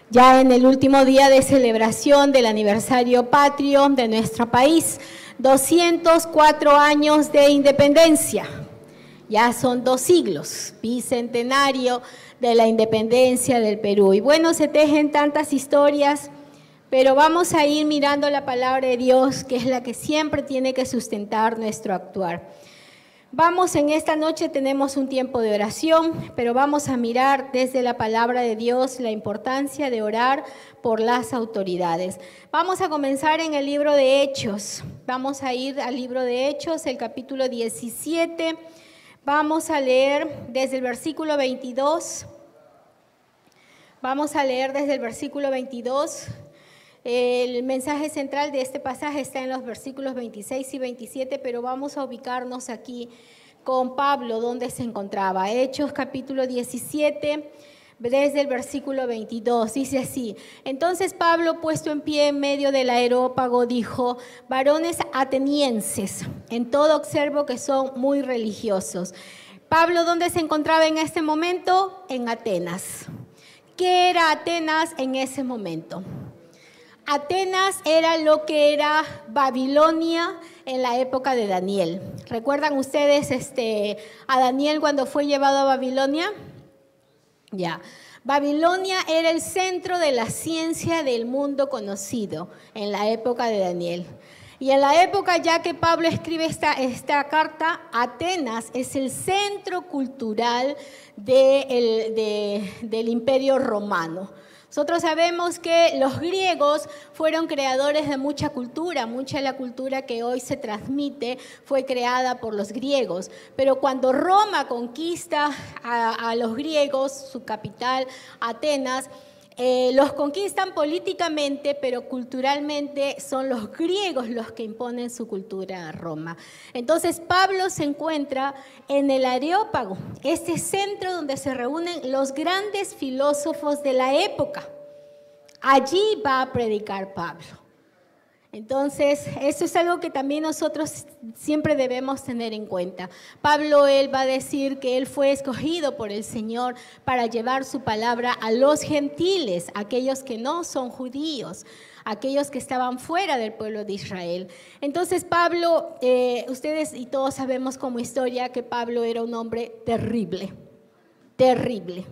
ya en el último día de celebración del aniversario patrio de nuestro país, 204 años de independencia. Ya son 2 siglos, bicentenario de la independencia del Perú. Y bueno, se tejen tantas historias, pero vamos a ir mirando la palabra de Dios, que es la que siempre tiene que sustentar nuestro actuar. Vamos, en esta noche tenemos un tiempo de oración, pero vamos a mirar desde la palabra de Dios la importancia de orar por las autoridades. Vamos a comenzar en el libro de Hechos. Vamos a ir al libro de Hechos, el capítulo 17. Vamos a leer desde el versículo 22. Vamos a leer desde el versículo 22. El mensaje central de este pasaje está en los versículos 26 y 27, pero vamos a ubicarnos aquí con Pablo, donde se encontraba. Hechos capítulo 17, desde el versículo 22, dice así: entonces Pablo, puesto en pie en medio del areópago, dijo: varones atenienses, en todo observo que son muy religiosos. Pablo, ¿dónde se encontraba en este momento? En Atenas. ¿Qué era Atenas en ese momento? Atenas era lo que era Babilonia en la época de Daniel. ¿Recuerdan ustedes a Daniel cuando fue llevado a Babilonia? Ya. Babilonia era el centro de la ciencia del mundo conocido en la época de Daniel. Y en la época ya que Pablo escribe esta carta, Atenas es el centro cultural del Imperio Romano. Nosotros sabemos que los griegos fueron creadores de mucha cultura, mucha de la cultura que hoy se transmite fue creada por los griegos. Pero cuando Roma conquista a los griegos, su capital, Atenas, los conquistan políticamente, pero culturalmente son los griegos los que imponen su cultura a Roma. Entonces Pablo se encuentra en el Areópago, este centro donde se reúnen los grandes filósofos de la época. Allí va a predicar Pablo. Entonces, eso es algo que también nosotros siempre debemos tener en cuenta. Pablo, él va a decir que él fue escogido por el Señor para llevar su palabra a los gentiles, aquellos que no son judíos, aquellos que estaban fuera del pueblo de Israel. Entonces, Pablo, ustedes y todos sabemos como historia que Pablo era un hombre terrible, terrible.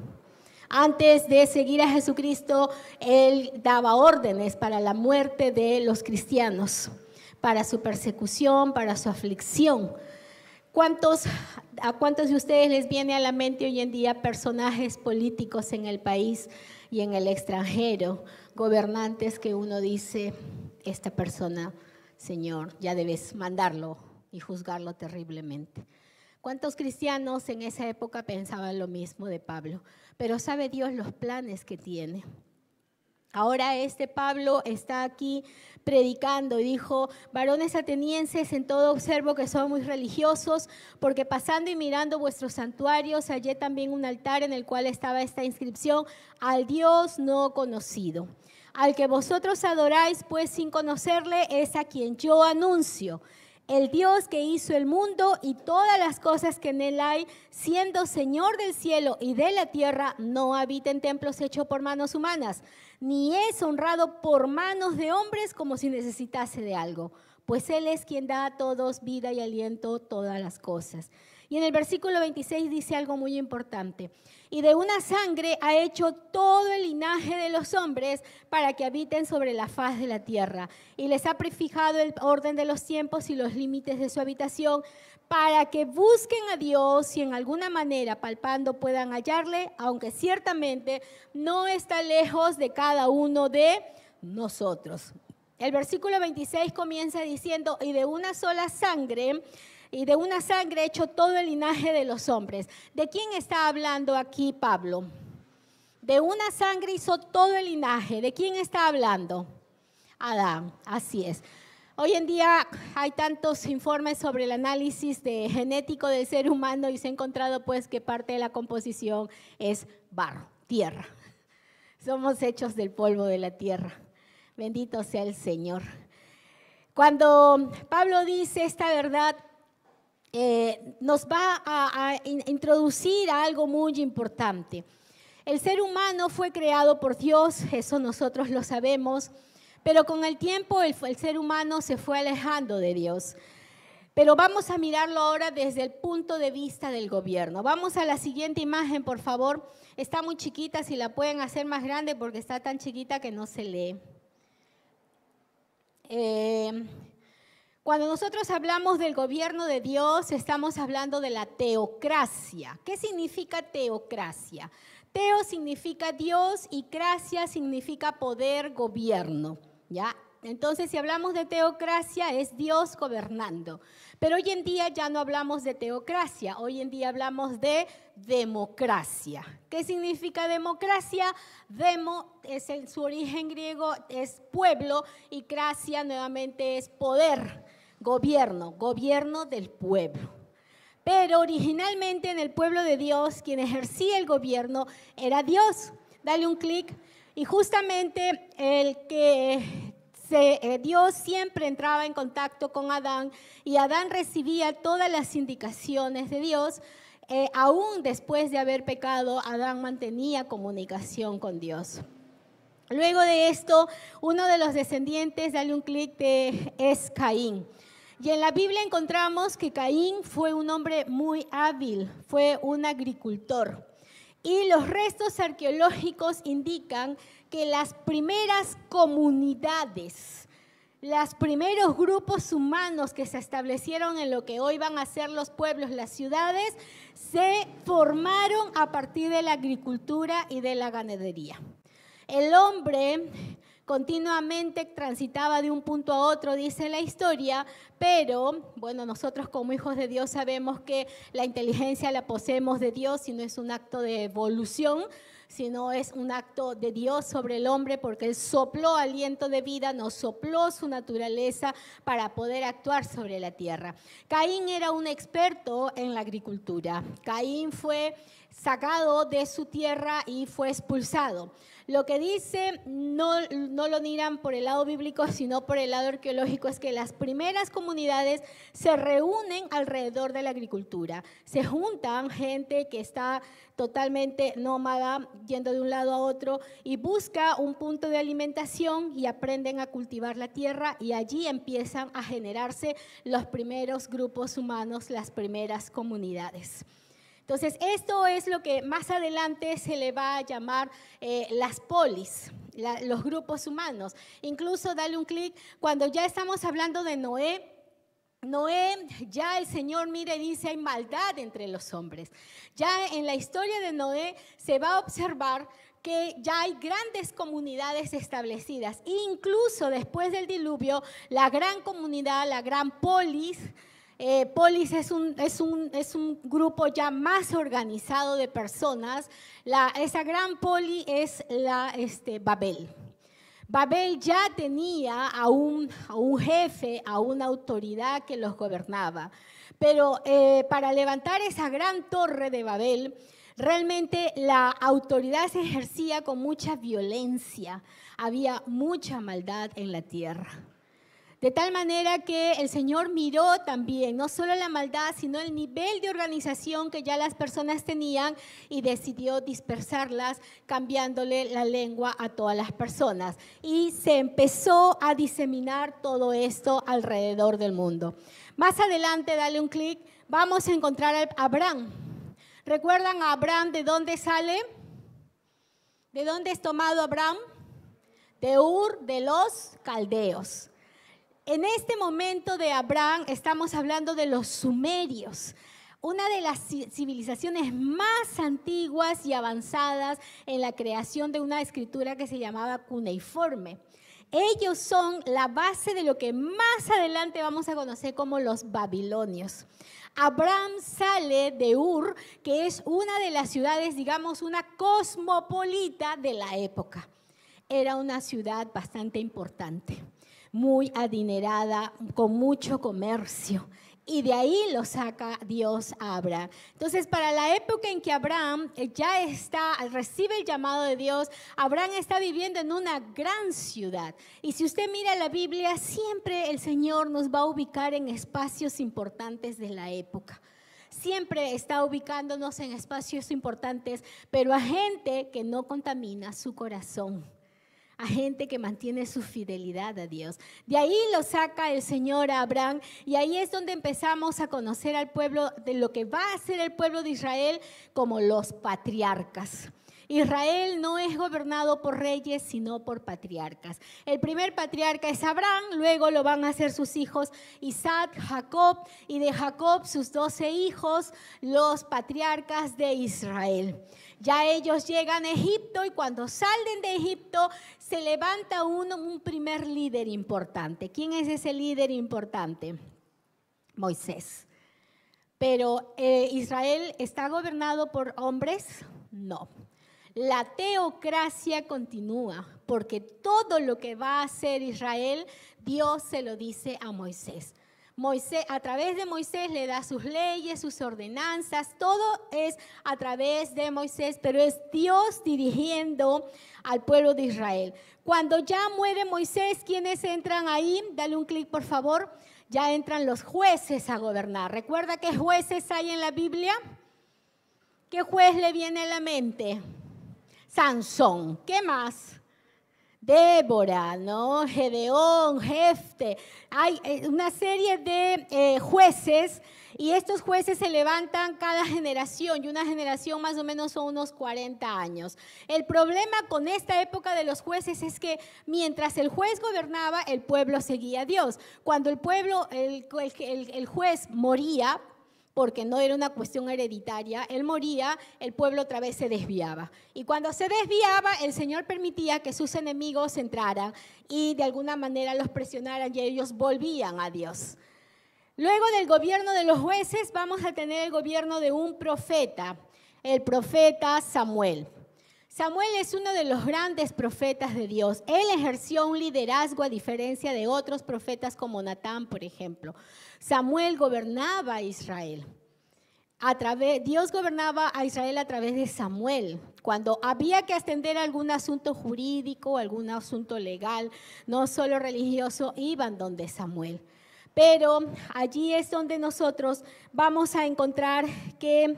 Antes de seguir a Jesucristo, él daba órdenes para la muerte de los cristianos, para su persecución, para su aflicción. ¿A cuántos de ustedes les viene a la mente hoy en día personajes políticos en el país y en el extranjero, gobernantes que uno dice, esta persona, Señor, ya debes mandarlo y juzgarlo terriblemente? ¿Cuántos cristianos en esa época pensaban lo mismo de Pablo? Pero sabe Dios los planes que tiene. Ahora Pablo está aquí predicando y dijo: varones atenienses, en todo observo que son muy religiosos, porque pasando y mirando vuestros santuarios hallé también un altar en el cual estaba esta inscripción: al Dios no conocido. Al que vosotros adoráis, pues sin conocerle, es a quien yo anuncio. El Dios que hizo el mundo y todas las cosas que en él hay, siendo Señor del cielo y de la tierra, no habita en templos hechos por manos humanas, ni es honrado por manos de hombres como si necesitase de algo, pues él es quien da a todos vida y aliento todas las cosas. Y en el versículo 26 dice algo muy importante: y de una sangre ha hecho todo el linaje de los hombres para que habiten sobre la faz de la tierra, y les ha prefijado el orden de los tiempos y los límites de su habitación, para que busquen a Dios y en alguna manera palpando puedan hallarle, aunque ciertamente no está lejos de cada uno de nosotros. El versículo 26 comienza diciendo: y de una sola sangre, y de una sangre hecho todo el linaje de los hombres. ¿De quién está hablando aquí Pablo? De una sangre hizo todo el linaje. ¿De quién está hablando? Adán, así es. Hoy en día hay tantos informes sobre el análisis genético del ser humano y se ha encontrado pues que parte de la composición es barro, tierra. Somos hechos del polvo de la tierra. Bendito sea el Señor. Cuando Pablo dice esta verdad, nos va a introducir a algo muy importante. El ser humano fue creado por Dios, eso nosotros lo sabemos, pero con el tiempo el ser humano se fue alejando de Dios. Pero vamos a mirarlo ahora desde el punto de vista del gobierno. Vamos a la siguiente imagen, por favor. Está muy chiquita, si la pueden hacer más grande porque está tan chiquita que no se lee. Cuando nosotros hablamos del gobierno de Dios, estamos hablando de la teocracia. ¿Qué significa teocracia? Teo significa Dios y cracia significa poder, gobierno, ¿ya? Entonces, si hablamos de teocracia, es Dios gobernando. Pero hoy en día ya no hablamos de teocracia, hoy en día hablamos de democracia. ¿Qué significa democracia? Demo, su origen griego es pueblo y cracia nuevamente es poder, gobierno del pueblo. Pero originalmente en el pueblo de Dios, quien ejercía el gobierno era Dios. Dale un clic y justamente Dios siempre entraba en contacto con Adán y Adán recibía todas las indicaciones de Dios. Aún después de haber pecado, Adán mantenía comunicación con Dios. Luego de esto, uno de los descendientes, dale un clic, es Caín. Y en la Biblia encontramos que Caín fue un hombre muy hábil, fue un agricultor. Y los restos arqueológicos indican que las primeras comunidades, los primeros grupos humanos que se establecieron en lo que hoy van a ser los pueblos, las ciudades, se formaron a partir de la agricultura y de la ganadería. El hombre continuamente transitaba de un punto a otro, dice la historia, pero bueno, nosotros como hijos de Dios sabemos que la inteligencia la poseemos de Dios y no es un acto de evolución, sino es un acto de Dios sobre el hombre porque Él sopló aliento de vida, nos sopló su naturaleza para poder actuar sobre la tierra. Caín era un experto en la agricultura. Caín fue sacado de su tierra y fue expulsado. Lo que dice, no lo miran por el lado bíblico, sino por el lado arqueológico, es que las primeras comunidades se reúnen alrededor de la agricultura. Se juntan gente que está totalmente nómada, yendo de un lado a otro, y busca un punto de alimentación y aprenden a cultivar la tierra, y allí empiezan a generarse los primeros grupos humanos, las primeras comunidades. Entonces, esto es lo que más adelante se le va a llamar las polis, los grupos humanos. Incluso, dale un clic, cuando ya estamos hablando de Noé, ya el Señor mira y dice, hay maldad entre los hombres. Ya en la historia de Noé se va a observar que ya hay grandes comunidades establecidas. Incluso después del diluvio, la gran comunidad, la gran polis, polis es un grupo ya más organizado de personas. Esa gran poli es Babel. Babel ya tenía a un jefe, a una autoridad que los gobernaba. Pero para levantar esa gran torre de Babel, realmente la autoridad se ejercía con mucha violencia. Había mucha maldad en la tierra. De tal manera que el Señor miró también, no solo la maldad, sino el nivel de organización que ya las personas tenían y decidió dispersarlas, cambiándole la lengua a todas las personas. Y se empezó a diseminar todo esto alrededor del mundo. Más adelante, dale un clic, vamos a encontrar a Abraham. ¿Recuerdan a Abraham de dónde sale? ¿De dónde es tomado Abraham? De Ur de los Caldeos. En este momento de Abraham estamos hablando de los sumerios, una de las civilizaciones más antiguas y avanzadas en la creación de una escritura que se llamaba cuneiforme. Ellos son la base de lo que más adelante vamos a conocer como los babilonios. Abraham sale de Ur, que es una de las ciudades, digamos, una cosmopolita de la época. Era una ciudad bastante importante, muy adinerada, con mucho comercio. Y de ahí lo saca Dios a Abraham. Entonces, para la época en que Abraham recibe el llamado de Dios, Abraham está viviendo en una gran ciudad. Y si usted mira la Biblia, siempre el Señor nos va a ubicar en espacios importantes de la época. siempre está ubicándonos en espacios importantes, pero a gente que no contamina su corazón, a gente que mantiene su fidelidad a Dios. De ahí lo saca el Señor a Abraham, y ahí es donde empezamos a conocer al pueblo, de lo que va a ser el pueblo de Israel, como los patriarcas. Israel no es gobernado por reyes, sino por patriarcas. El primer patriarca es Abraham, luego lo van a hacer sus hijos Isaac, Jacob, y de Jacob sus 12 hijos, los patriarcas de Israel. Ya ellos llegan a Egipto, y cuando salen de Egipto se levanta un primer líder importante. ¿Quién es ese líder importante? Moisés. Pero ¿Israel está gobernado por hombres? No. La teocracia continúa, porque todo lo que va a hacer Israel, Dios se lo dice a Moisés. Moisés, a través de Moisés le da sus leyes, sus ordenanzas, todo es a través de Moisés, pero es Dios dirigiendo al pueblo de Israel. Cuando ya muere Moisés, ¿quiénes entran ahí? Dale un clic, por favor. Ya entran los jueces a gobernar. ¿Recuerda qué jueces hay en la Biblia? ¿Qué juez le viene a la mente? Sansón. ¿Qué más? Débora, ¿no? Gedeón, Jefte. Hay una serie de jueces, y estos jueces se levantan cada generación, y una generación más o menos son unos 40 años. El problema con esta época de los jueces es que mientras el juez gobernaba, el pueblo seguía a Dios. Cuando el pueblo, el juez moría, porque no era una cuestión hereditaria, él moría, el pueblo otra vez se desviaba. Y cuando se desviaba, el Señor permitía que sus enemigos entraran y de alguna manera los presionaran, y ellos volvían a Dios. Luego del gobierno de los jueces vamos a tener el gobierno de un profeta, el profeta Samuel. Samuel es uno de los grandes profetas de Dios. Él ejerció un liderazgo a diferencia de otros profetas como Natán, por ejemplo. Samuel gobernaba a Israel. Dios gobernaba a Israel a través de Samuel. Cuando había que atender algún asunto jurídico, algún asunto legal, no solo religioso, iban donde Samuel. Pero allí es donde nosotros vamos a encontrar que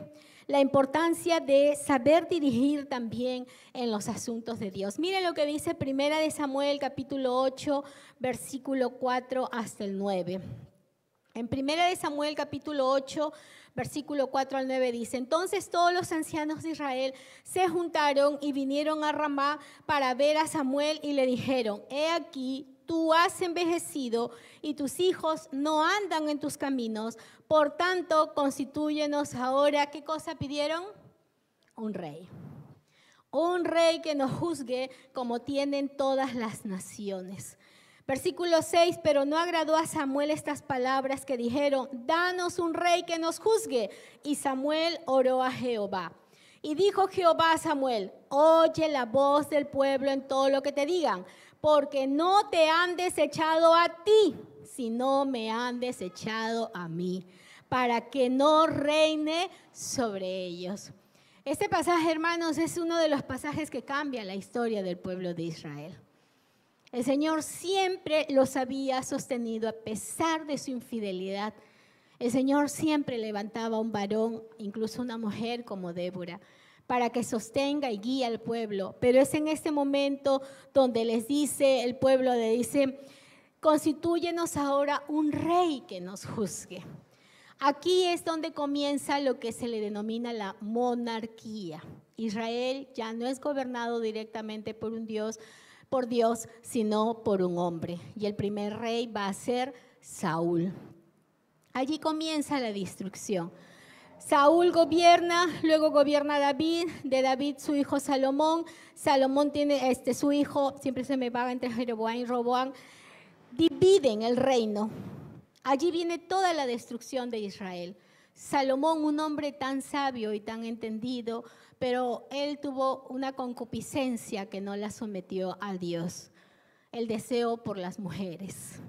la importancia de saber dirigir también en los asuntos de Dios. Miren lo que dice Primera de Samuel, capítulo 8, versículo 4 hasta el 9. En Primera de Samuel, capítulo 8, versículo 4 al 9 dice: entonces todos los ancianos de Israel se juntaron y vinieron a Ramá para ver a Samuel, y le dijeron: he aquí, tú has envejecido y tus hijos no andan en tus caminos, por tanto, constitúyenos ahora. ¿Qué cosa pidieron? Un rey. Un rey que nos juzgue como tienen todas las naciones. Versículo 6, pero no agradó a Samuel estas palabras que dijeron: danos un rey que nos juzgue. Y Samuel oró a Jehová. Y dijo Jehová a Samuel: oye la voz del pueblo en todo lo que te digan, porque no te han desechado a ti, sino me han desechado a mí, para que no reine sobre ellos. Este pasaje, hermanos, es uno de los pasajes que cambia la historia del pueblo de Israel. El Señor siempre los había sostenido a pesar de su infidelidad. El Señor siempre levantaba a un varón, incluso una mujer como Débora, para que sostenga y guíe al pueblo. Pero es en este momento donde les dice, el pueblo le dice: constitúyenos ahora un rey que nos juzgue. Aquí es donde comienza lo que se le denomina la monarquía. Israel ya no es gobernado directamente por Dios, sino por un hombre. Y el primer rey va a ser Saúl. Allí comienza la destrucción. Saúl gobierna, luego gobierna David, de David su hijo Salomón. Salomón tiene su hijo, siempre se me va entre Jeroboam y Roboam, dividen el reino. Allí viene toda la destrucción de Israel. Salomón, un hombre tan sabio y tan entendido, pero él tuvo una concupiscencia que no la sometió a Dios, el deseo por las mujeres.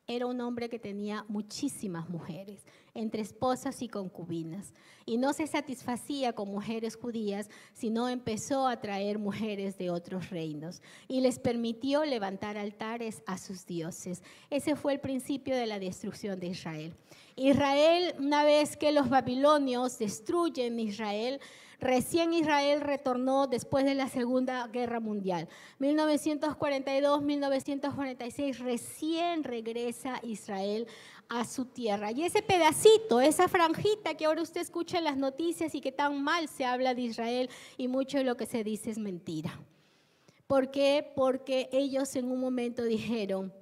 Era un hombre que tenía muchísimas mujeres. entre esposas y concubinas. Y no se satisfacía con mujeres judías, sino empezó a traer mujeres de otros reinos. Y les permitió levantar altares a sus dioses. Ese fue el principio de la destrucción de Israel. Israel, una vez que los babilonios destruyen Israel, recién Israel retornó después de la Segunda Guerra Mundial. 1942, 1946, recién regresa Israel a su tierra. Y ese pedacito, esa franjita que ahora usted escucha en las noticias y que tan mal se habla de Israel y mucho de lo que se dice es mentira. ¿Por qué? Porque ellos en un momento dijeron: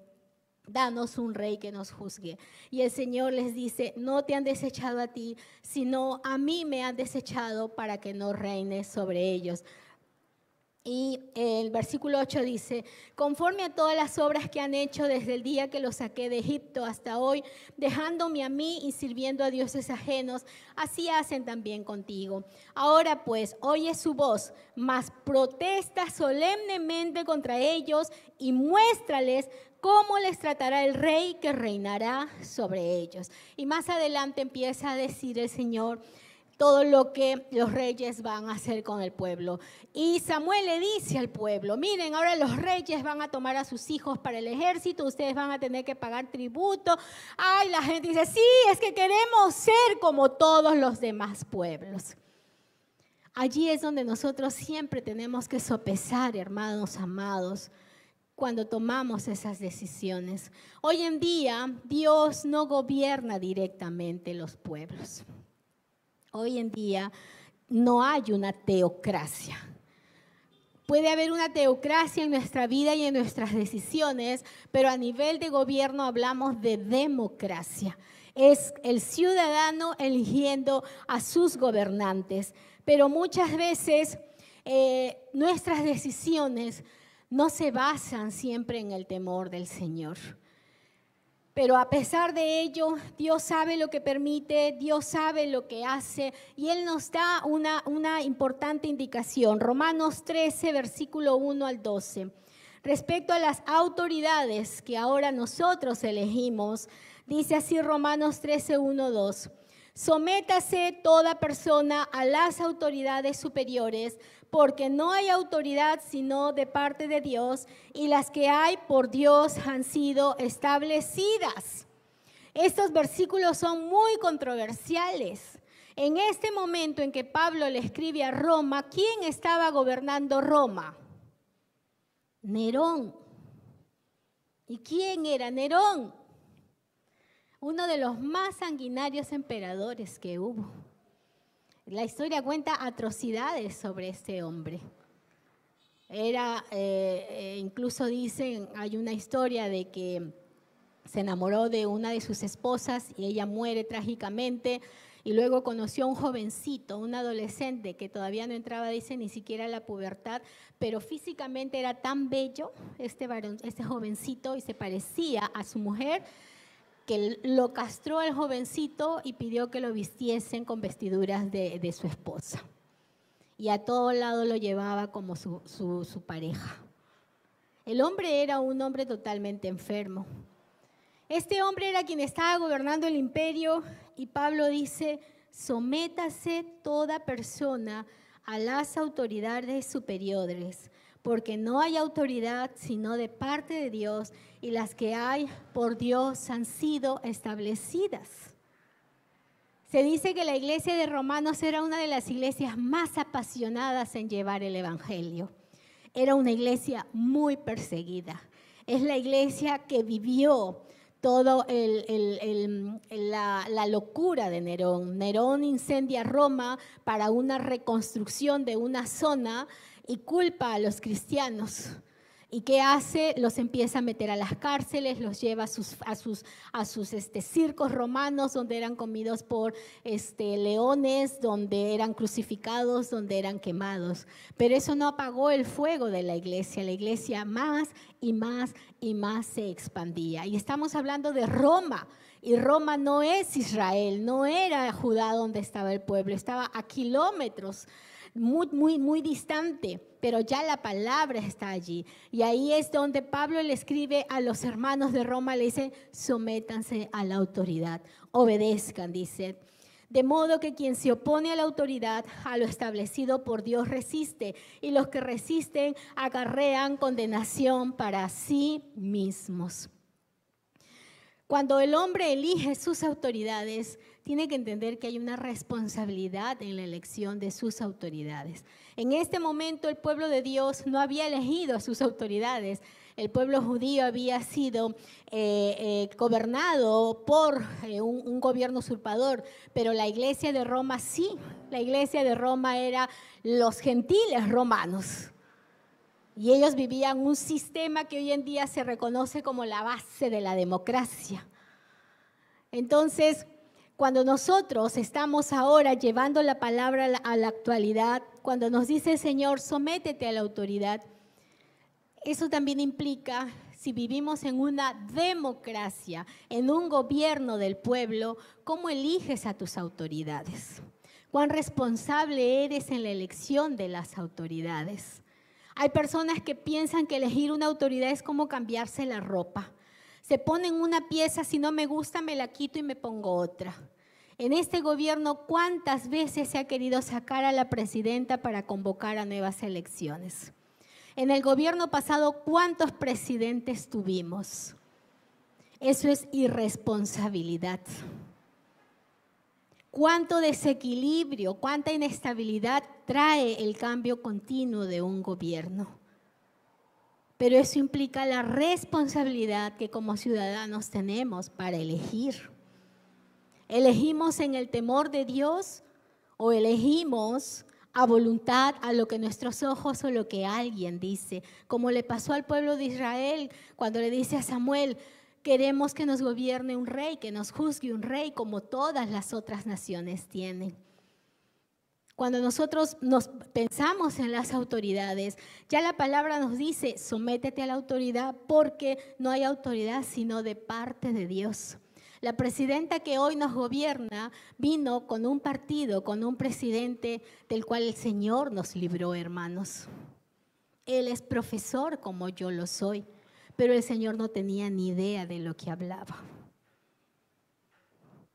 danos un rey que nos juzgue. Y el Señor les dice: no te han desechado a ti, sino a mí me han desechado para que no reines sobre ellos. Y el versículo 8 dice: conforme a todas las obras que han hecho desde el día que los saqué de Egipto hasta hoy, dejándome a mí y sirviendo a dioses ajenos, así hacen también contigo. Ahora pues, oye su voz, mas protesta solemnemente contra ellos y muéstrales cómo les tratará el rey que reinará sobre ellos. Y más adelante empieza a decir el Señor todo lo que los reyes van a hacer con el pueblo. Y Samuel le dice al pueblo: miren, ahora los reyes van a tomar a sus hijos para el ejército, ustedes van a tener que pagar tributo. Ay, la gente dice: sí, es que queremos ser como todos los demás pueblos. Allí es donde nosotros siempre tenemos que sopesar, hermanos amados, cuando tomamos esas decisiones. Hoy en día Dios no gobierna directamente los pueblos. Hoy en día no hay una teocracia. Puede haber una teocracia en nuestra vida y en nuestras decisiones, pero a nivel de gobierno hablamos de democracia. Es el ciudadano eligiendo a sus gobernantes, pero muchas veces nuestras decisiones no se basan siempre en el temor del Señor. Pero a pesar de ello, Dios sabe lo que permite, Dios sabe lo que hace y Él nos da una importante indicación. Romanos 13, versículo 1 al 12. Respecto a las autoridades que ahora nosotros elegimos, dice así Romanos 13, 1, 2. Sométase toda persona a las autoridades superiores, porque no hay autoridad sino de parte de Dios, y las que hay por Dios han sido establecidas. Estos versículos son muy controversiales. En este momento en que Pablo le escribe a Roma, ¿quién estaba gobernando Roma? Nerón. ¿Y quién era Nerón? Uno de los más sanguinarios emperadores que hubo. La historia cuenta atrocidades sobre este hombre. Incluso dicen, hay una historia de que se enamoró de una de sus esposas y ella muere trágicamente, y luego conoció a un jovencito, un adolescente que todavía no entraba, dice, ni siquiera a la pubertad, pero físicamente era tan bello este jovencito y se parecía a su mujer, que lo castró al jovencito y pidió que lo vistiesen con vestiduras de su esposa. Y a todo lado lo llevaba como su pareja. El hombre era un hombre totalmente enfermo. Este hombre era quien estaba gobernando el imperio y Pablo dice: sométase toda persona a las autoridades superiores, porque no hay autoridad sino de parte de Dios, y las que hay por Dios han sido establecidas. Se dice que la iglesia de Romanos era una de las iglesias más apasionadas en llevar el evangelio. Era una iglesia muy perseguida. Es la iglesia que vivió todo la locura de Nerón. Nerón incendia Roma para una reconstrucción de una zona y culpa a los cristianos. ¿Y qué hace? Los empieza a meter a las cárceles, los lleva a sus circos romanos, donde eran comidos por leones, donde eran crucificados, donde eran quemados. Pero eso no apagó el fuego de la iglesia más y más y más se expandía. Y estamos hablando de Roma, y Roma no es Israel, no era Judá donde estaba el pueblo, estaba a kilómetros muy distante, pero ya la palabra está allí. Y ahí es donde Pablo le escribe a los hermanos de Roma, le dice, sométanse a la autoridad, obedezcan, dice. De modo que quien se opone a la autoridad, a lo establecido por Dios resiste, y los que resisten acarrean condenación para sí mismos. Cuando el hombre elige sus autoridades, tiene que entender que hay una responsabilidad en la elección de sus autoridades. En este momento el pueblo de Dios no había elegido a sus autoridades. El pueblo judío había sido gobernado por un gobierno usurpador, pero la iglesia de Roma sí. La iglesia de Roma era los gentiles romanos. Y ellos vivían un sistema que hoy en día se reconoce como la base de la democracia. Entonces, cuando nosotros estamos ahora llevando la palabra a la actualidad, cuando nos dice el Señor, sométete a la autoridad, eso también implica, si vivimos en una democracia, en un gobierno del pueblo, ¿cómo eliges a tus autoridades? ¿Cuán responsable eres en la elección de las autoridades? Hay personas que piensan que elegir una autoridad es como cambiarse la ropa. Se ponen una pieza, si no me gusta me la quito y me pongo otra. En este gobierno, ¿cuántas veces se ha querido sacar a la presidenta para convocar a nuevas elecciones? En el gobierno pasado, ¿cuántos presidentes tuvimos? Eso es irresponsabilidad. ¿Cuánto desequilibrio, cuánta inestabilidad trae el cambio continuo de un gobierno? Pero eso implica la responsabilidad que como ciudadanos tenemos para elegir. ¿Elegimos en el temor de Dios o elegimos a voluntad a lo que nuestros ojos o lo que alguien dice? Como le pasó al pueblo de Israel cuando le dice a Samuel, queremos que nos gobierne un rey, que nos juzgue un rey como todas las otras naciones tienen. Cuando nosotros nos pensamos en las autoridades, ya la palabra nos dice, sométete a la autoridad porque no hay autoridad sino de parte de Dios. La presidenta que hoy nos gobierna vino con un partido, con un presidente del cual el Señor nos libró, hermanos. Él es profesor como yo lo soy, pero el Señor no tenía ni idea de lo que hablaba.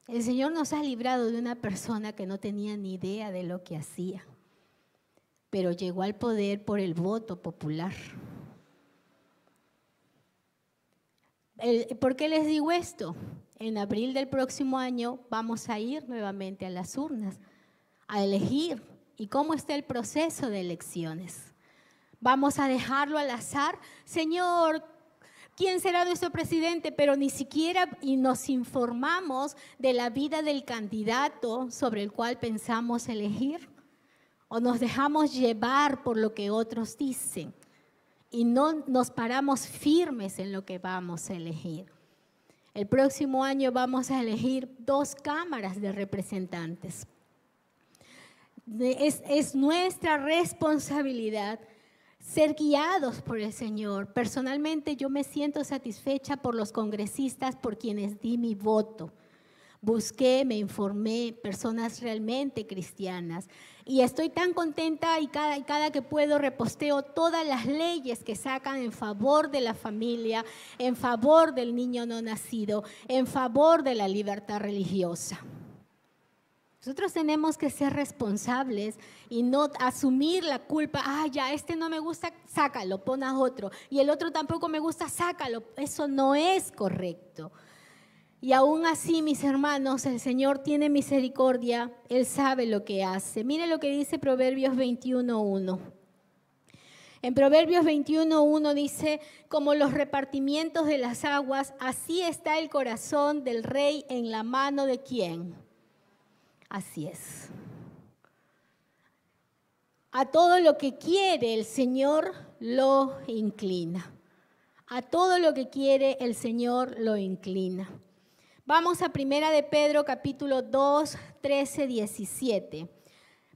El Señor nos ha librado de una persona que no tenía ni idea de lo que hacía, pero llegó al poder por el voto popular. ¿Por qué les digo esto? En abril del próximo año vamos a ir nuevamente a las urnas a elegir. ¿Y cómo está el proceso de elecciones? ¿Vamos a dejarlo al azar? Señor, ¿quién será nuestro presidente? Pero ni siquiera nos informamos de la vida del candidato sobre el cual pensamos elegir. O nos dejamos llevar por lo que otros dicen y no nos paramos firmes en lo que vamos a elegir. El próximo año vamos a elegir 2 cámaras de representantes. Es nuestra responsabilidad ser guiados por el Señor. Personalmente yo me siento satisfecha por los congresistas por quienes di mi voto. Busqué, me informé, personas realmente cristianas. Y estoy tan contenta y cada que puedo reposteo todas las leyes que sacan en favor de la familia, en favor del niño no nacido, en favor de la libertad religiosa. Nosotros tenemos que ser responsables y no asumir la culpa. Ya este no me gusta, sácalo, pon a otro. Y el otro tampoco me gusta, sácalo. Eso no es correcto. Y aún así, mis hermanos, el Señor tiene misericordia, Él sabe lo que hace. Mire lo que dice Proverbios 21:1. En Proverbios 21:1 dice, como los repartimientos de las aguas, así está el corazón del rey en la mano de ¿quién? Así es. A todo lo que quiere el Señor lo inclina. A todo lo que quiere el Señor lo inclina. Vamos a Primera de Pedro, capítulo 2, 13, 17.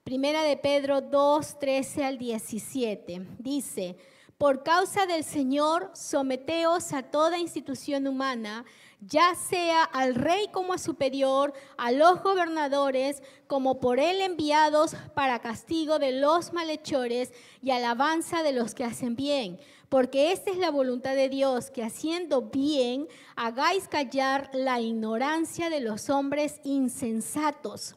Primera de Pedro 2, 13 al 17. Dice, Por causa del Señor, someteos a toda institución humana, ya sea al rey como a superior, a los gobernadores como por él enviados para castigo de los malhechores y alabanza de los que hacen bien. Porque esta es la voluntad de Dios, que haciendo bien hagáis callar la ignorancia de los hombres insensatos.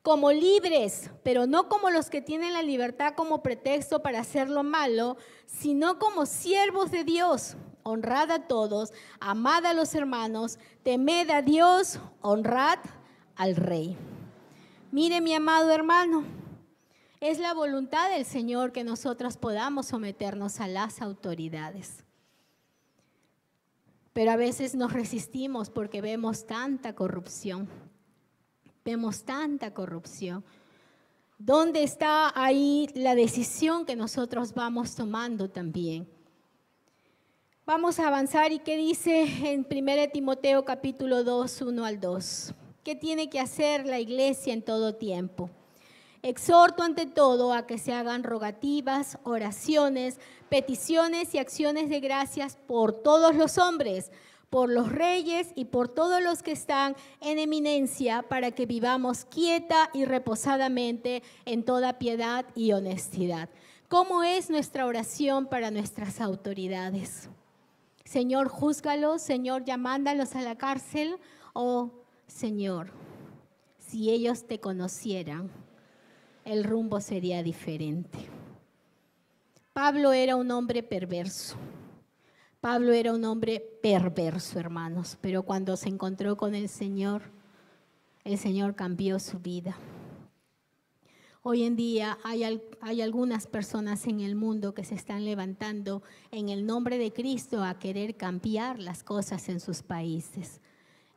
Como libres, pero no como los que tienen la libertad como pretexto para hacer lo malo, sino como siervos de Dios. Honrad a todos, amad a los hermanos, temed a Dios, honrad al Rey. Mire, mi amado hermano, es la voluntad del Señor que nosotros podamos someternos a las autoridades. Pero a veces nos resistimos porque vemos tanta corrupción. Vemos tanta corrupción. ¿Dónde está ahí la decisión que nosotros vamos tomando también? Vamos a avanzar. ¿Y qué dice en 1 Timoteo capítulo 2, 1 al 2? ¿Qué tiene que hacer la iglesia en todo tiempo? Exhorto ante todo a que se hagan rogativas, oraciones, peticiones y acciones de gracias por todos los hombres, por los reyes y por todos los que están en eminencia, para que vivamos quieta y reposadamente en toda piedad y honestidad. ¿Cómo es nuestra oración para nuestras autoridades? Señor, júzgalos. Señor, ya mándalos a la cárcel. Oh, Señor, si ellos te conocieran, el rumbo sería diferente. Pablo era un hombre perverso. Pablo era un hombre perverso, hermanos, pero cuando se encontró con el Señor cambió su vida. Hoy en día hay algunas personas en el mundo que se están levantando en el nombre de Cristo a querer cambiar las cosas en sus países.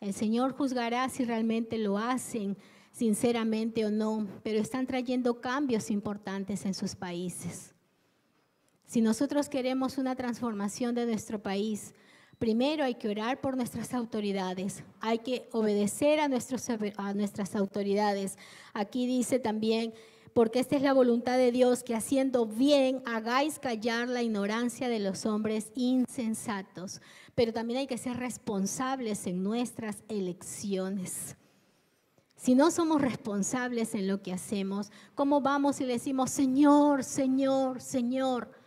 El Señor juzgará si realmente lo hacen sinceramente o no, pero están trayendo cambios importantes en sus países. Si nosotros queremos una transformación de nuestro país, primero hay que orar por nuestras autoridades, hay que obedecer a nuestras autoridades. Aquí dice también, porque esta es la voluntad de Dios, que haciendo bien hagáis callar la ignorancia de los hombres insensatos. Pero también hay que ser responsables en nuestras elecciones. Si no somos responsables en lo que hacemos, ¿cómo vamos y le decimos, Señor, Señor, Señor?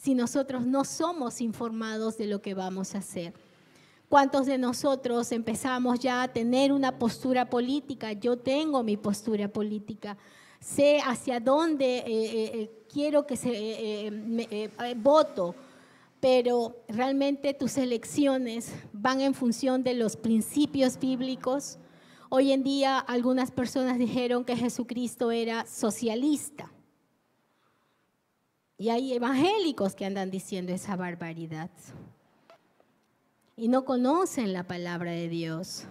Si nosotros no somos informados de lo que vamos a hacer. ¿Cuántos de nosotros empezamos ya a tener una postura política? Yo tengo mi postura política. Sé hacia dónde quiero que voto, pero realmente tus elecciones van en función de los principios bíblicos. Hoy en día algunas personas dijeron que Jesucristo era socialista. Y hay evangélicos que andan diciendo esa barbaridad. Y no conocen la palabra de Dios.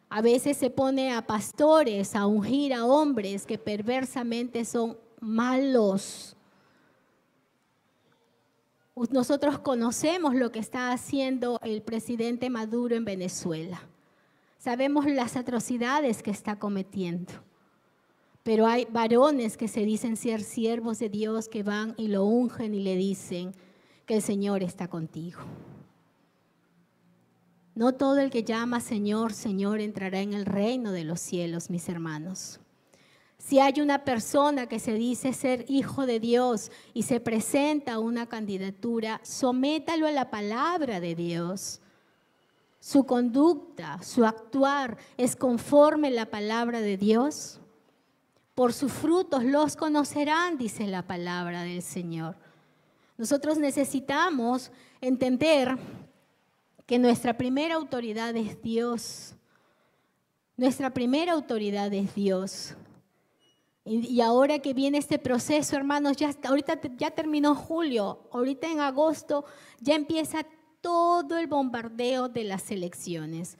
A veces se pone a pastores a ungir a hombres que perversamente son malos. Nosotros conocemos lo que está haciendo el presidente Maduro en Venezuela. Sabemos las atrocidades que está cometiendo. Pero hay varones que se dicen ser siervos de Dios, que van y lo ungen y le dicen que el Señor está contigo. No todo el que llama Señor, Señor entrará en el reino de los cielos, mis hermanos. Si hay una persona que se dice ser hijo de Dios y se presenta a una candidatura, sométalo a la palabra de Dios. Su conducta, su actuar es conforme a la palabra de Dios. Por sus frutos los conocerán, dice la palabra del Señor. Nosotros necesitamos entender que nuestra primera autoridad es Dios. Nuestra primera autoridad es Dios. Y ahora que viene este proceso, hermanos, ahorita ya terminó julio, ahorita en agosto ya empieza todo el bombardeo de las elecciones.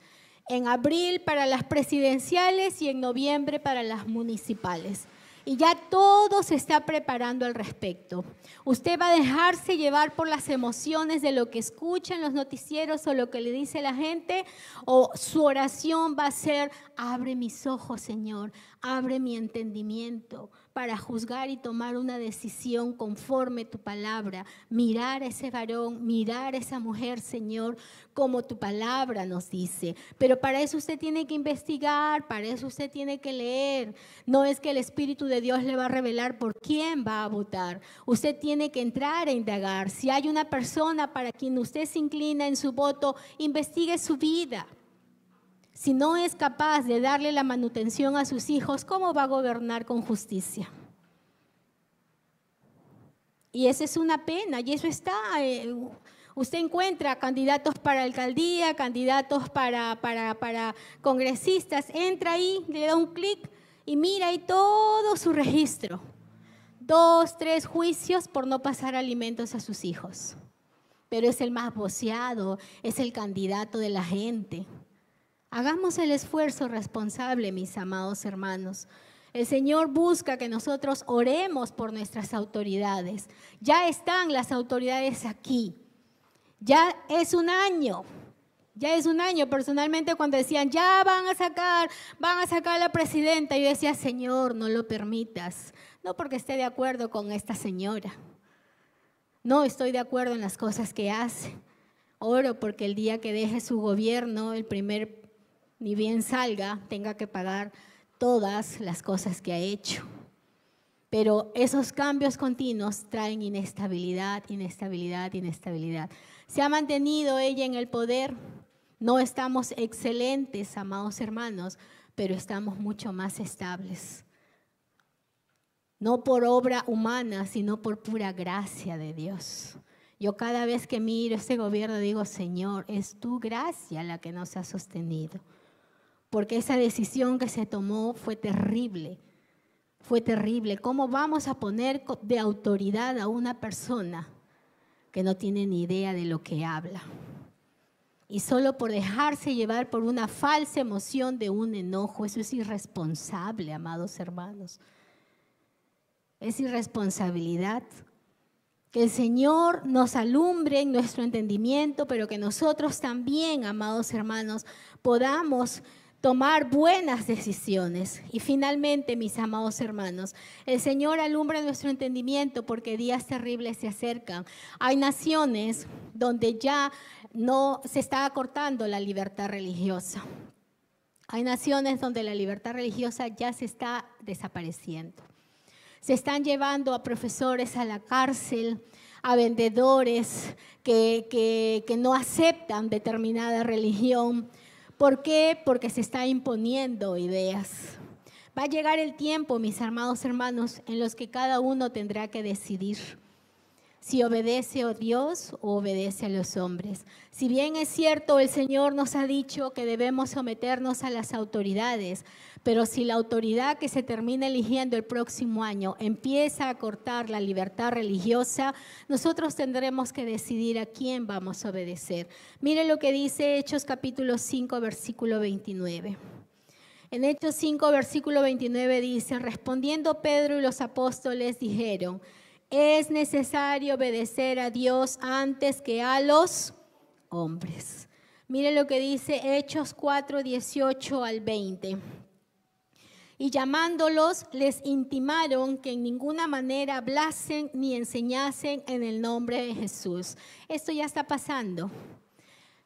En abril para las presidenciales y en noviembre para las municipales. Y ya todo se está preparando al respecto. Usted va a dejarse llevar por las emociones de lo que escucha en los noticieros o lo que le dice la gente, o su oración va a ser, abre mis ojos, Señor, Abre mi entendimiento para juzgar y tomar una decisión conforme tu palabra. Mirar a ese varón, mirar a esa mujer, Señor, como tu palabra nos dice. Pero para eso usted tiene que investigar, para eso usted tiene que leer. No es que el Espíritu de Dios le va a revelar por quién va a votar. Usted tiene que entrar a indagar. Si hay una persona para quien usted se inclina en su voto, investigue su vida. Si no es capaz de darle la manutención a sus hijos, ¿cómo va a gobernar con justicia? Y eso es una pena, y eso está. Usted encuentra candidatos para alcaldía, candidatos para congresistas, entra ahí, le da un clic y mira ahí todo su registro. 2, 3 juicios por no pasar alimentos a sus hijos. Pero es el más voceado, es el candidato de la gente. Hagamos el esfuerzo responsable, mis amados hermanos. El Señor busca que nosotros oremos por nuestras autoridades. Ya están las autoridades aquí. Ya es un año. Personalmente, cuando decían, ya van a sacar a la presidenta, yo decía, Señor, no lo permitas. No porque esté de acuerdo con esta señora. No estoy de acuerdo en las cosas que hace. Oro porque el día que deje su gobierno, ni bien salga, tenga que pagar todas las cosas que ha hecho. Pero esos cambios continuos traen inestabilidad. Se ha mantenido ella en el poder. No estamos excelentes, amados hermanos, pero estamos mucho más estables. No por obra humana, sino por pura gracia de Dios. Yo cada vez que miro este gobierno digo, Señor, es tu gracia la que nos ha sostenido. Porque esa decisión que se tomó fue terrible. ¿Cómo vamos a poner de autoridad a una persona que no tiene ni idea de lo que habla? Y solo por dejarse llevar por una falsa emoción de un enojo, eso es irresponsable, amados hermanos. Es irresponsabilidad. Que el Señor nos alumbre en nuestro entendimiento, pero que nosotros también, amados hermanos, podamos tomar buenas decisiones. Y finalmente, mis amados hermanos, el Señor alumbra nuestro entendimiento porque días terribles se acercan. Hay naciones donde ya no se está acortando la libertad religiosa. Hay naciones donde la libertad religiosa ya se está desapareciendo. Se están llevando a profesores a la cárcel, a vendedores que no aceptan determinada religión. ¿Por qué? Porque se está imponiendo ideas. Va a llegar el tiempo, mis amados hermanos, en los que cada uno tendrá que decidir si obedece a Dios o obedece a los hombres. Si bien es cierto, el Señor nos ha dicho que debemos someternos a las autoridades, pero si la autoridad que se termina eligiendo el próximo año empieza a cortar la libertad religiosa, nosotros tendremos que decidir a quién vamos a obedecer. Mire lo que dice Hechos capítulo 5, versículo 29. En Hechos 5, versículo 29 dice, respondiendo Pedro y los apóstoles dijeron, es necesario obedecer a Dios antes que a los hombres. Mire lo que dice Hechos 4, 18 al 20. Y llamándolos, les intimaron que en ninguna manera hablasen ni enseñasen en el nombre de Jesús. Esto ya está pasando.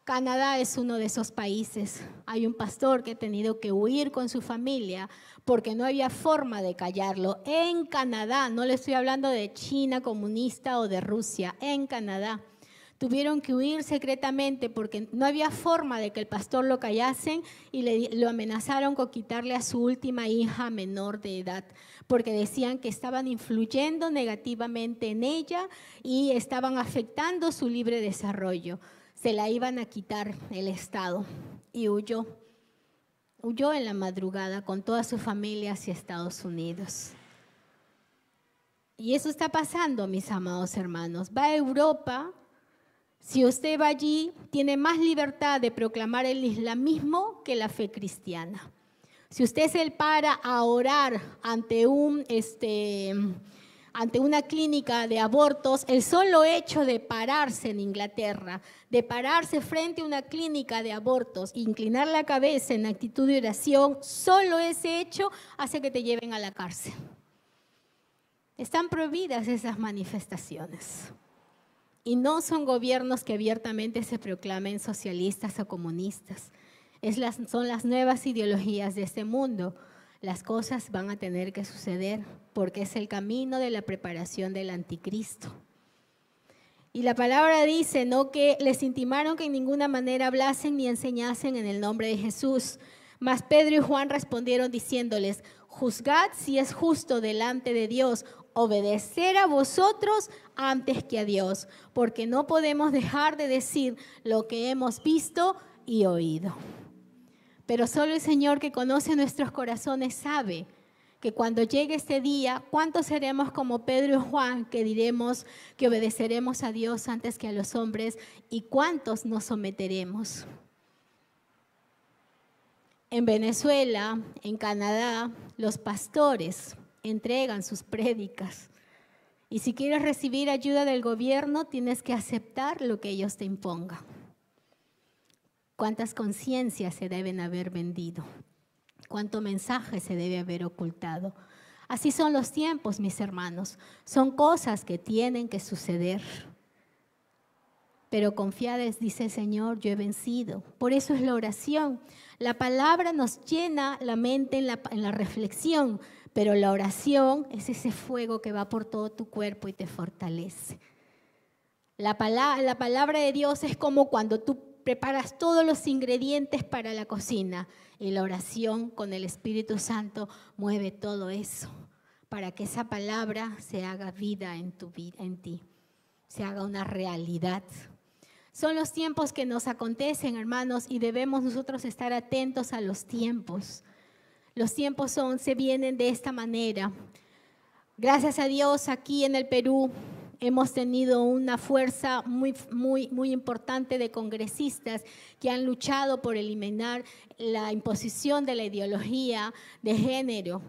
Canadá es uno de esos países. Hay un pastor que ha tenido que huir con su familia porque no había forma de callarlo. En Canadá, no le estoy hablando de China comunista o de Rusia, en Canadá. Tuvieron que huir secretamente porque no había forma de que el pastor lo callasen y lo amenazaron con quitarle a su última hija menor de edad porque decían que estaban influyendo negativamente en ella y estaban afectando su libre desarrollo. Se la iban a quitar el Estado y huyó. Huyó en la madrugada con toda su familia hacia Estados Unidos. Y eso está pasando, mis amados hermanos. Va a Europa. Si usted va allí, tiene más libertad de proclamar el islamismo que la fe cristiana. Si usted se para a orar ante ante una clínica de abortos, el solo hecho de pararse en Inglaterra, de pararse frente a una clínica de abortos, inclinar la cabeza en actitud de oración, solo ese hecho hace que te lleven a la cárcel. Están prohibidas esas manifestaciones. Y no son gobiernos que abiertamente se proclamen socialistas o comunistas. Son las nuevas ideologías de este mundo. Las cosas van a tener que suceder porque es el camino de la preparación del anticristo. Y la palabra dice, ¿no?, que les intimaron que en ninguna manera hablasen ni enseñasen en el nombre de Jesús. Mas Pedro y Juan respondieron diciéndoles, juzgad si es justo delante de Dios obedecer a vosotros antes que a Dios, porque no podemos dejar de decir lo que hemos visto y oído. Pero solo el Señor, que conoce nuestros corazones, sabe que cuando llegue este día, ¿cuántos seremos como Pedro y Juan que diremos que obedeceremos a Dios antes que a los hombres? ¿Y cuántos nos someteremos? En Venezuela, en Canadá, los pastores entregan sus prédicas. Y si quieres recibir ayuda del gobierno, tienes que aceptar lo que ellos te impongan. ¿Cuántas conciencias se deben haber vendido? ¿Cuánto mensaje se debe haber ocultado? Así son los tiempos, mis hermanos. Son cosas que tienen que suceder. Pero confiades, dice el Señor, yo he vencido. Por eso es la oración. La palabra nos llena la mente en la reflexión, pero la oración es ese fuego que va por todo tu cuerpo y te fortalece. La palabra de Dios es como cuando tú preparas todos los ingredientes para la cocina y la oración con el Espíritu Santo mueve todo eso para que esa palabra se haga vida en ti, se haga una realidad. Son los tiempos que nos acontecen, hermanos, y debemos nosotros estar atentos a los tiempos. Los tiempos se vienen de esta manera. Gracias a Dios, aquí en el Perú hemos tenido una fuerza muy importante de congresistas que han luchado por eliminar la imposición de la ideología de género.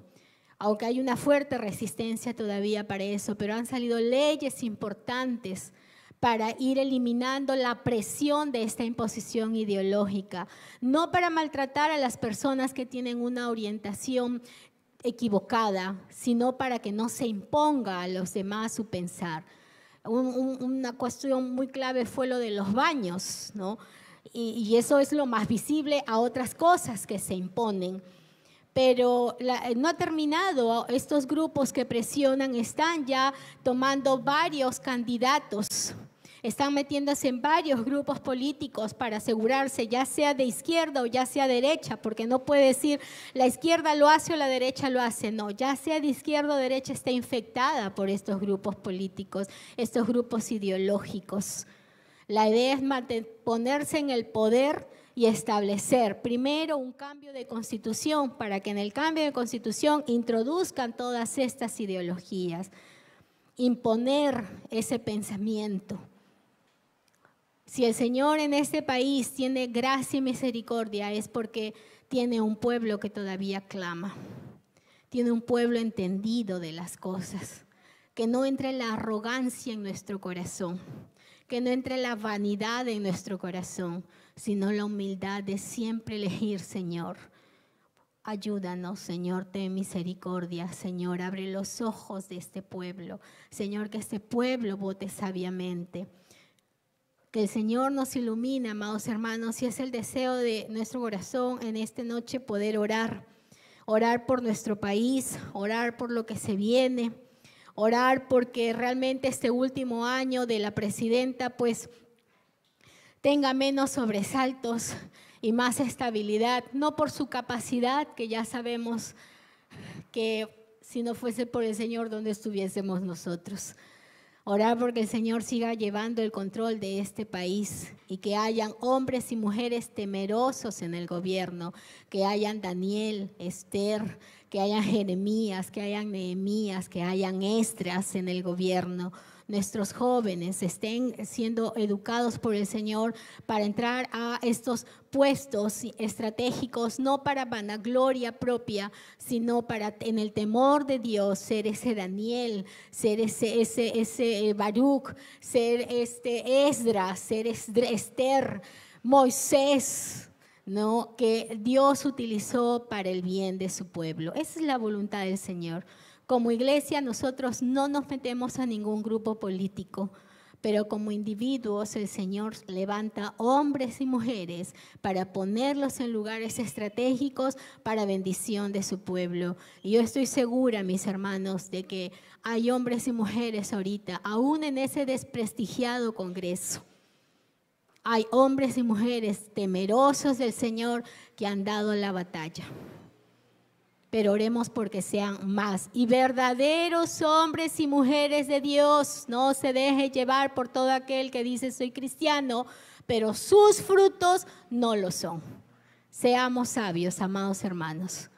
Aunque hay una fuerte resistencia todavía para eso, pero han salido leyes importantes para ir eliminando la presión de esta imposición ideológica, no para maltratar a las personas que tienen una orientación equivocada, sino para que no se imponga a los demás su pensar. Una cuestión muy clave fue lo de los baños, ¿no? Y eso es lo más visible a otras cosas que se imponen. Pero no ha terminado. Estos grupos que presionan están ya tomando varios candidatos, están metiéndose en varios grupos políticos para asegurarse, ya sea de izquierda o ya sea derecha, porque no puede decir la izquierda lo hace o la derecha lo hace, no, ya sea de izquierda o derecha está infectada por estos grupos políticos, estos grupos ideológicos. La idea es ponerse en el poder y establecer primero un cambio de constitución para que en el cambio de constitución introduzcan todas estas ideologías, imponer ese pensamiento. Si el Señor en este país tiene gracia y misericordia es porque tiene un pueblo que todavía clama, tiene un pueblo entendido de las cosas, que no entre la arrogancia en nuestro corazón, que no entre la vanidad en nuestro corazón, sino la humildad de siempre elegir, Señor. Ayúdanos, Señor, ten misericordia. Señor, abre los ojos de este pueblo. Señor, que este pueblo vote sabiamente. Que el Señor nos ilumine, amados hermanos, y es el deseo de nuestro corazón en esta noche poder orar. Orar por nuestro país, orar por lo que se viene, orar porque realmente este último año de la presidenta pues tenga menos sobresaltos y más estabilidad, no por su capacidad, que ya sabemos que si no fuese por el Señor, ¿dónde estuviésemos nosotros? Orar porque el Señor siga llevando el control de este país y que hayan hombres y mujeres temerosos en el gobierno, que hayan Daniel, Esther, que hayan Jeremías, que hayan Nehemías, que hayan Esdras en el gobierno, nuestros jóvenes estén siendo educados por el Señor para entrar a estos puestos estratégicos, no para vanagloria propia, sino para en el temor de Dios ser ese Daniel, ser ese Baruch, ser Esdras, ser Esther, Moisés, ¿no? Que Dios utilizó para el bien de su pueblo. Esa es la voluntad del Señor. Como iglesia nosotros no nos metemos a ningún grupo político, pero como individuos el Señor levanta hombres y mujeres para ponerlos en lugares estratégicos para bendición de su pueblo. Y yo estoy segura, mis hermanos, de que hay hombres y mujeres ahorita, aún en ese desprestigiado Congreso. Hay hombres y mujeres temerosos del Señor que han dado la batalla. Pero oremos porque sean más y verdaderos hombres y mujeres de Dios. No se deje llevar por todo aquel que dice soy cristiano, pero sus frutos no lo son. Seamos sabios, amados hermanos.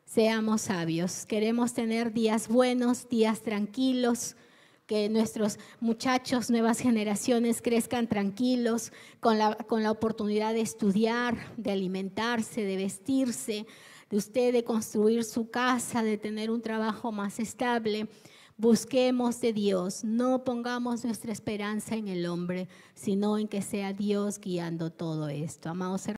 Seamos sabios. Queremos tener días buenos, días tranquilos, que nuestros muchachos, nuevas generaciones crezcan tranquilos, con la oportunidad de estudiar, de alimentarse, de vestirse, de usted de construir su casa, de tener un trabajo más estable. Busquemos de Dios, no pongamos nuestra esperanza en el hombre, sino en que sea Dios guiando todo esto. Amados hermanos.